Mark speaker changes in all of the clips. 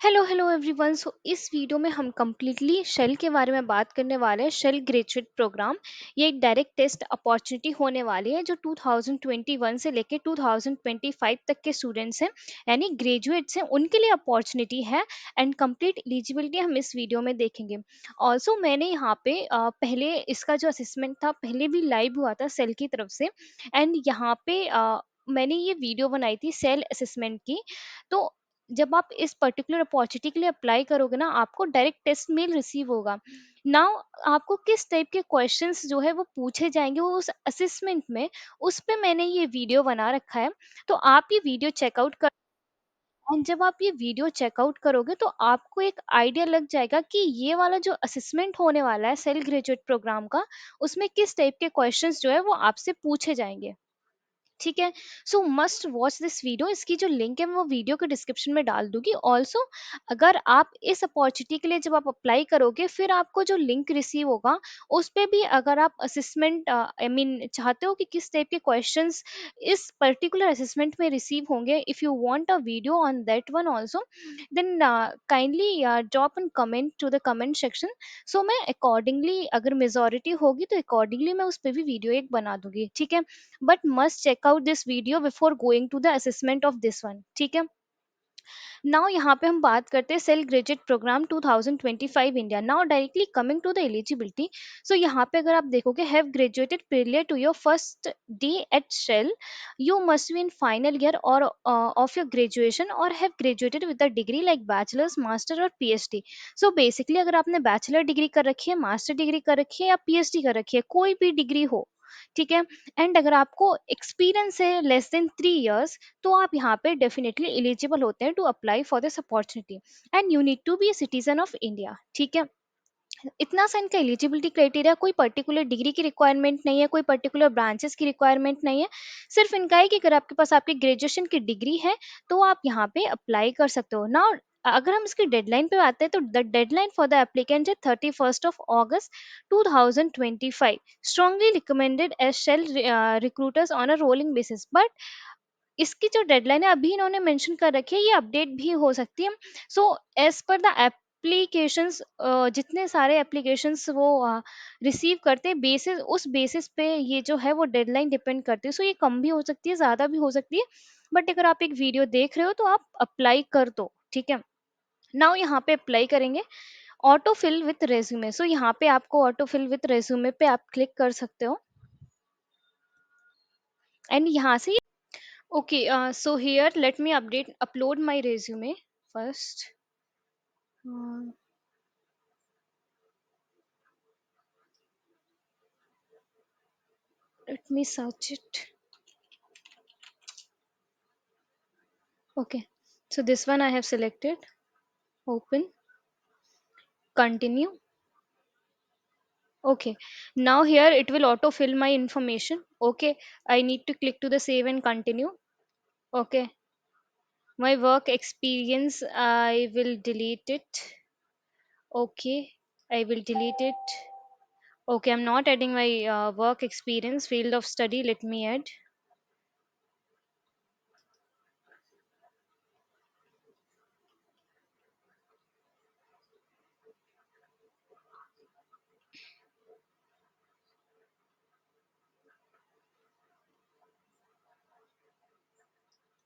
Speaker 1: Hello hello everyone. सो इस video में हम कम्प्लीटली शेल के बारे में बात करने वाले हैं। शेल ग्रेजुएट प्रोग्राम ये एक डायरेक्ट टेस्ट अपॉर्चुनिटी होने वाली है जो 2021 से लेके 2025 तक के स्टूडेंट्स हैं, यानी ग्रेजुएट्स हैं, उनके लिए अपॉर्चुनिटी है। एंड कंप्लीट एलिजिबिलिटी हम इस वीडियो में देखेंगे। ऑल्सो मैंने यहाँ पे पहले इसका जो असेसमेंट था पहले भी लाइव हुआ था सेल की तरफ से। एंड यहाँ पे मैंने ये वीडियो बनाई थी सेल असेसमेंट की। तो जब आप इस पर्टिकुलर अपॉर्चुनिटी के लिए अप्लाई करोगे ना, आपको डायरेक्ट टेस्ट मेल रिसीव होगा। नाउ आपको किस टाइप के क्वेश्चंस जो है वो पूछे जाएंगे वो उस असेसमेंट में, उस पे मैंने ये वीडियो बना रखा है। तो आप ये वीडियो चेकआउट कर, एंड जब आप ये वीडियो चेकआउट करोगे तो आपको एक आइडिया लग जाएगा कि ये वाला जो असेसमेंट होने वाला है सेल ग्रेजुएट प्रोग्राम का, उसमें किस टाइप के क्वेश्चंस जो है वो आपसे पूछे जाएंगे। ठीक है। सो मस्ट वॉच दिस वीडियो। इसकी जो लिंक है मैं वो वीडियो के डिस्क्रिप्शन में डाल दूंगी। ऑल्सो अगर आप इस अपॉर्चुनिटी के लिए जब आप अप्लाई करोगे फिर आपको जो लिंक रिसीव होगा उस पे भी अगर आप असेसमेंट आई मीन चाहते हो कि किस टाइप के क्वेश्चंस इस पर्टिकुलर असेसमेंट में रिसीव होंगे, if you want a video on that one also, then kindly drop an comment to the comment section. So मैं अकॉर्डिंगली अगर मेजोरिटी होगी तो अकॉर्डिंगली मैं उस पर भी वीडियो एक बना दूंगी। ठीक है। but must check out this video before going to the assessment of this one। ठीक है। नाउ यहाँ पे हम बात करते हैं Shell graduate program 2025 India. Now directly coming to the eligibility. So यहाँ पे अगर आप देखोगे have graduated prior to your first day at Shell, you must be in final year or of your graduation or have graduated with a degree like bachelors master or PhD. So basically अगर आपने bachelor degree कर रखी है, master degree कर रखी है या PhD कर रखी है, कोई भी डिग्री हो, ठीक है, एंड अगर आपको एक्सपीरियंस है लेस देन 3 इयर्स, तो आप यहाँ पे डेफिनेटली एलिजिबल होते हैं to apply for this opportunity. And you need to be a citizen of India. ठीक है। इतना सा इनका एलिजिबिलिटी क्राइटेरिया, कोई पर्टिकुलर डिग्री की रिक्वायरमेंट नहीं है, कोई पर्टिकुलर ब्रांचेस की रिक्वायरमेंट नहीं है। सिर्फ इनका है कि अगर आपके पास आपकी ग्रेजुएशन की डिग्री है तो आप यहाँ पे अप्लाई कर सकते हो ना। अगर हम इसकी डेडलाइन पे आते हैं तो the deadline for the applicant है 31 of August 2025। Strongly recommended as Shell recruiters on a rolling basis. But इसकी जो डेडलाइन है अभी इन्होंने मेंशन कर रखी है, ये अपडेट भी हो सकती है। So as per the applications, जितने सारे एप्लीकेशंस वो रिसीव करते हैं बेसिस, उस बेसिस पे ये जो है वो डेडलाइन डिपेंड करती है। सो ये कम भी हो सकती है, ज़्यादा भी हो सकती है। बट अगर आप एक वीडियो देख रहे हो तो आप अप्लाई कर दो। ठीक है। नाउ यहाँ पे अप्लाई करेंगे ऑटो फिल विथ रेज्यूमे। सो यहाँ पे आपको ऑटो फिल विथ रेज्यूमे पे आप क्लिक कर सकते हो एंड यहाँ से okay, so here let me upload my resume first. Uh, Let me search it. Okay, so this one I have selected. Open, continue. Okay, now here it will auto fill my information. Okay, I need to click to the save and continue. Okay, my work experience I will delete it. Okay, I will delete it. Okay, I'm not adding my work experience field of study. Let me add.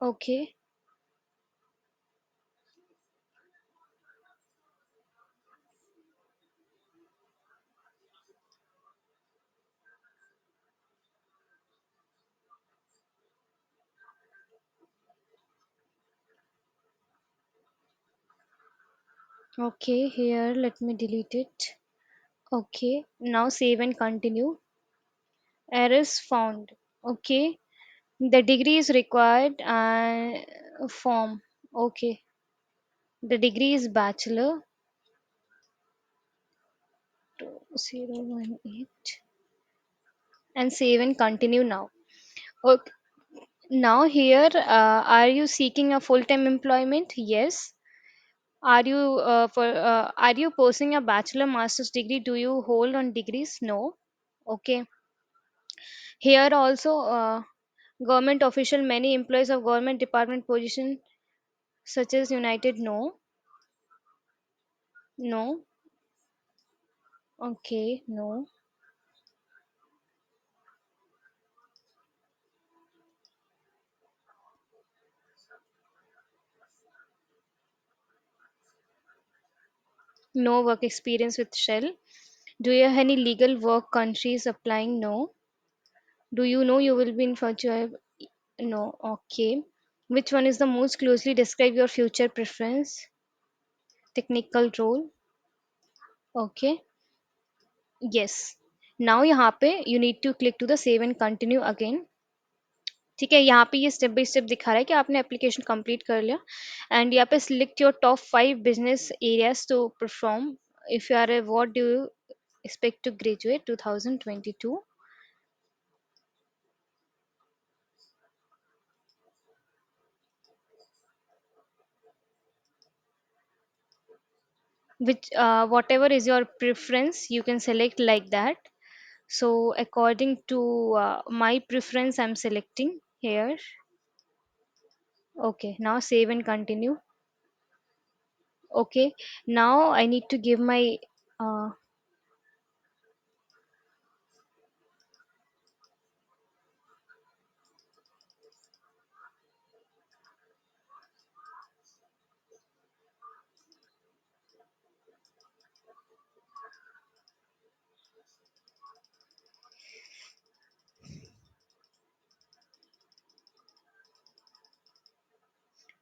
Speaker 1: Okay. Okay, here let me delete it. Okay, now save and continue. Errors found. Okay, the degree is required and form. Okay, the degree is bachelor 2018 and save and continue now. Okay, now here are you seeking a full-time employment? Yes. Are you pursuing a bachelor master's degree? Do you hold on degrees? No. Okay. Here also, government official, many employees of government department position such as United, no. No. Okay, no. No work experience with Shell. Do you have any legal work countries applying? No. Do you know you will be in future? No. Okay. Which one is the most closely describe your future preference? Technical role. Okay. Yes. Now यहाँ पे you need to click to the save and continue again. ठीक है, यहाँ पे ये step by step दिखा रहा है कि आपने एप्लीकेशन कंप्लीट कर लिया एंड यहाँ पे select your top 5 business areas to perform if you are a what do you expect to graduate 2022, which whatever is your preference you can select like that. So according to my preference I'm selecting here. Okay, now save and continue. Okay, now I need to give my uh,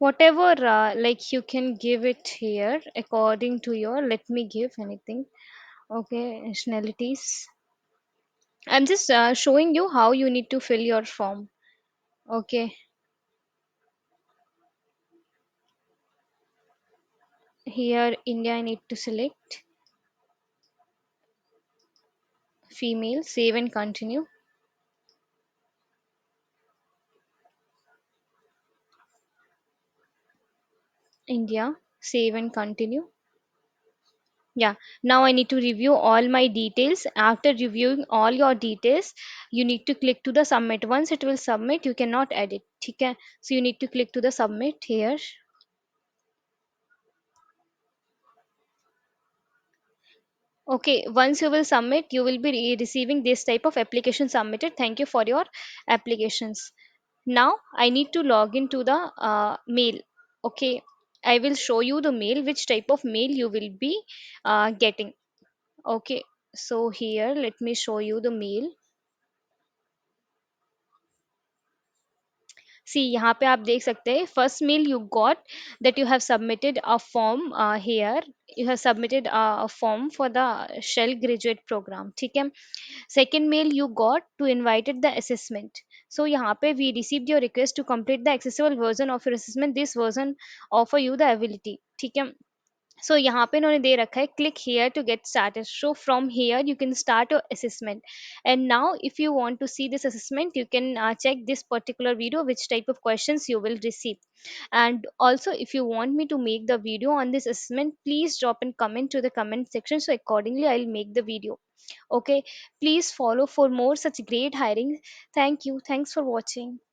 Speaker 1: whatever like you can give it here according to your, let me give anything. Okay, nationalities. I'm just showing you how you need to fill your form. Okay, here India I need to select female, save and continue. India, save and continue. Yeah, now I need to review all my details. After reviewing all your details, you need to click to the submit. Once it will submit, you cannot edit. Okay, so you need to click to the submit here. Okay, once you will submit, you will be receiving this type of application submitted. Thank you for your applications. Now I need to log into the mail. Okay, I will show you the mail, which type of mail you will be getting. Okay, so here let me show you the mail. See, यहाँ पे आप देख सकते हैं first mail you got that you have submitted a form here. You have submitted a form for the Shell graduate program. ठीक है. Second mail you got to invited the assessment. So यहाँ पे we received your request to complete the accessible version of your assessment. This version offer you the ability. ठीक है. सो यहाँ पे इन्होंने दे रखा है click here to get started so from here you can start your assessment and now if you want to see this assessment you can check this particular video which type of questions you will receive and also if you want me to make the video on this assessment please drop in comment to the comment section so accordingly I'll make the video. Okay, please follow for more such great hiring. Thank you, thanks for watching.